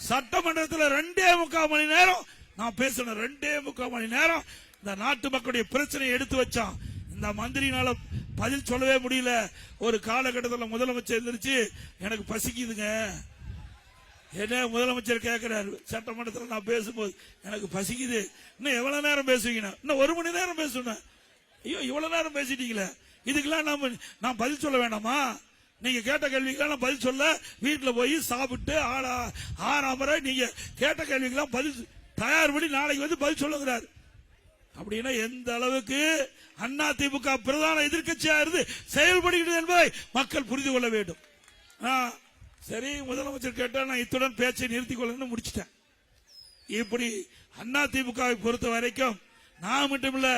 சட்டமன்றத்தில் 2.25 மணி நேரம் நான் பேசணும். 2.25 மணி நேரம் இந்த நாட்டு மக்களுடைய பிரச்சனையை எடுத்து வச்சான். இந்த மந்திரினால பதில் சொல்லவே முடியல. ஒரு காலகட்டத்தில் முதலமைச்சர் எந்திரிச்சு எனக்கு பசிக்குதுங்க, என்ன முதலமைச்சர் கேட்கிறாரு சட்டமன்றத்தில் நான் பேசும்போது, எனக்கு பசிக்குது, இன்னும் எவ்வளவு நேரம் பேசுவீங்க? இன்னும் 1 மணி நேரம் பேசுவேன். ஐயோ இவ்வளவு நேரம் பேசிட்டீங்களே, இதுக்கெல்லாம் நான் பதில் சொல்ல வேண்டாமா? நீங்க கேட்ட கேள்விக்கெல்லாம் பதில் சொல்ல வீட்டில் போய் சாப்பிட்டு ஆறாமரை நீங்க கேட்ட கேள்விக்கெல்லாம் பதில் தயார் பண்ணி நாளைக்கு வந்து பதில் சொல்லுங்கிறார். அப்படின்னா எந்த அளவுக்கு அதிமுக பிரதான எதிர்க்கட்சியா இருந்து செயல்படுகிறது என்பதை மக்கள் புரிந்து கொள்ள வேண்டும். சரி, முதலமைச்சர் கேட்டா நான் இத்துடன் பேச்சை நிறுத்திக் கொள்ள முடிச்சிட்டேன். இப்படி அதிமுகவை பொறுத்த வரைக்கும் நான் மட்டுமில்ல,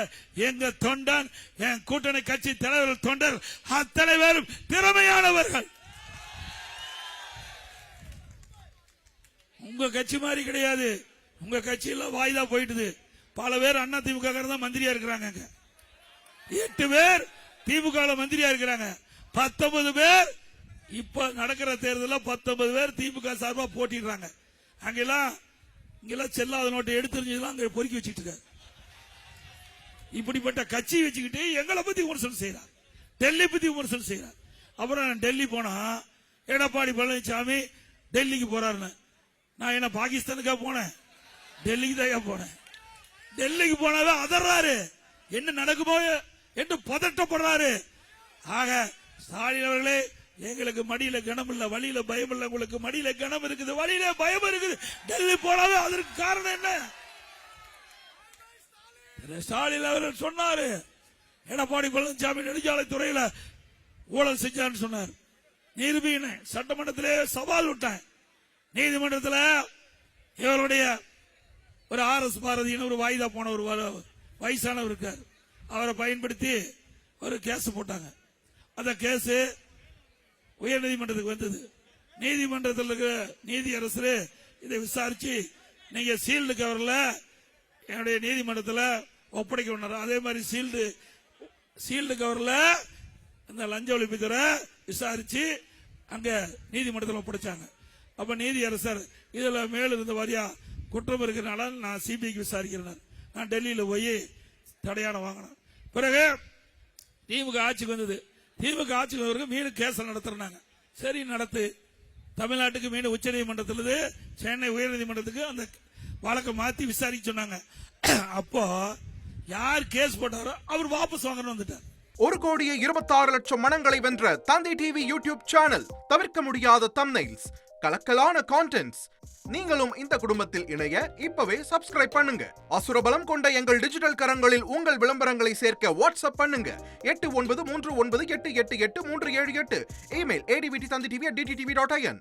எங்க தொண்டன், என் கூட்டணி கட்சி தலைவர்கள், தொண்டர் அத்தனை பேரும் திறமையானவர்கள். உங்க கட்சி மாதிரி கிடையாது. உங்க கட்சியில வாய்தா போயிட்டுது. பல பேர் அதிமுக தான் மந்திரியா இருக்கிறாங்க. 8 பேர் திமுக மந்திரியா இருக்கிறாங்க. 19 பேர் இப்ப நடக்கிற தேர்தலில் 19 பேர் திமுக சார்பா போட்டிடுறாங்க. அங்கெல்லாம் செல்லாத நோட்டை எடுத்துருந்ததுலாம் அங்க பொறுக்கி வச்சுட்டு இருக்காரு. இப்படிப்பட்ட கட்சி வச்சுக்கிட்டு எங்களை பத்தி விமர்சனம் செய்யறார், டெல்லி பத்தி விமர்சனம் செய்யறார். அப்புறம் நான் டெல்லி போனா எடப்பாடி பழனிசாமி டெல்லிக்கு போறாருன்னு, நான் என்ன பாகிஸ்தானுக்கா போனேன்? டெல்லிக்கு தான் போனேன். டெல்லிக்கு போனாவே அதர்றாரு, என்ன நடக்குமோ என்று பதட்டப்படுறாரு. ஆக ஸ்டாலின் அவர்களே, எங்களுக்கு மடியில கனம் இல்ல, வழியில பயம் இல்ல. உங்களுக்கு மடியில கனம் இருக்குது, வழியில பயம் இருக்குது. டெல்லி போனாவே அதற்கு காரணம் என்ன? ஸ்டாலின் அவர்கள் சொன்னாரு, எடப்பாடி பழனிசாமி நெடுஞ்சாலைத்துறையில ஊழல் செஞ்சான்னு சொன்னார். நிரூபின சட்டமன்றத்திலே சவால் விட்டேன். நீதிமன்றத்தில் இவருடைய ஒரு RS பாரதியின் ஒரு வாய்தா போன ஒரு வயசானவர் இருக்கார், அவரை பயன்படுத்தி ஒரு கேஸ் போட்டாங்க. அந்த கேஸ் உயர் நீதிமன்றத்துக்கு வந்தது. நீதிமன்றத்தில் இருக்கிற நீதியரசர் இதை விசாரிச்சு, நீங்க சீல்டு கவர்ல என்னுடைய நீதிமன்றத்தில் ஒப்படைக்க. அதே மாதிரி சீல்டு கவர்ல இந்த லஞ்ச ஒழிப்புத்துறை விசாரிச்சு அங்க நீதிமன்றத்தில் ஒப்படைச்சாங்க. அப்ப நீதியரசர் இதுல மேல இருந்த வாரியா குற்றம் இருக்கிறனால நான் சிபிஐக்கு விசாரிக்கிறேன். நான் டெல்லியில போய் தடையான வாங்கினேன். பிறகு திமுக ஆட்சிக்கு வந்தது. திமுக ஆட்சிக்கு வந்தவருக்கு மீண்டும் கேஸ் நடத்துறாங்க. சரி நடத்து, தமிழ்நாட்டுக்கு மீண்டும் உச்ச நீதிமன்றத்திலிருந்து சென்னை உயர்நீதிமன்றத்துக்கு அந்த வழக்கை மாத்தி விசாரிக்க சொன்னாங்க. அப்போ யார் கேஸ் போட்டாரோ அவர் வாபஸ் வாங்கணும் வந்துட்டார். 1,26,00,000 மனங்களை வென்ற தந்தி டிவி யூடியூப் சேனல். தவிர்க்க முடியாத தம்ப்நெயில்ஸ், கலக்கலான கான்டென்ட்ஸ். நீங்களும் இந்த குடும்பத்தில் இணைய இப்பவே சப்ஸ்கிரைப் பண்ணுங்க. அசுரபலம் கொண்ட எங்கள் டிஜிட்டல் கரங்களில் உங்கள் விளம்பரங்களை சேர்க்க வாட்ஸ்அப் பண்ணுங்க. 8939888378. Email advtthanditv@dttv.in.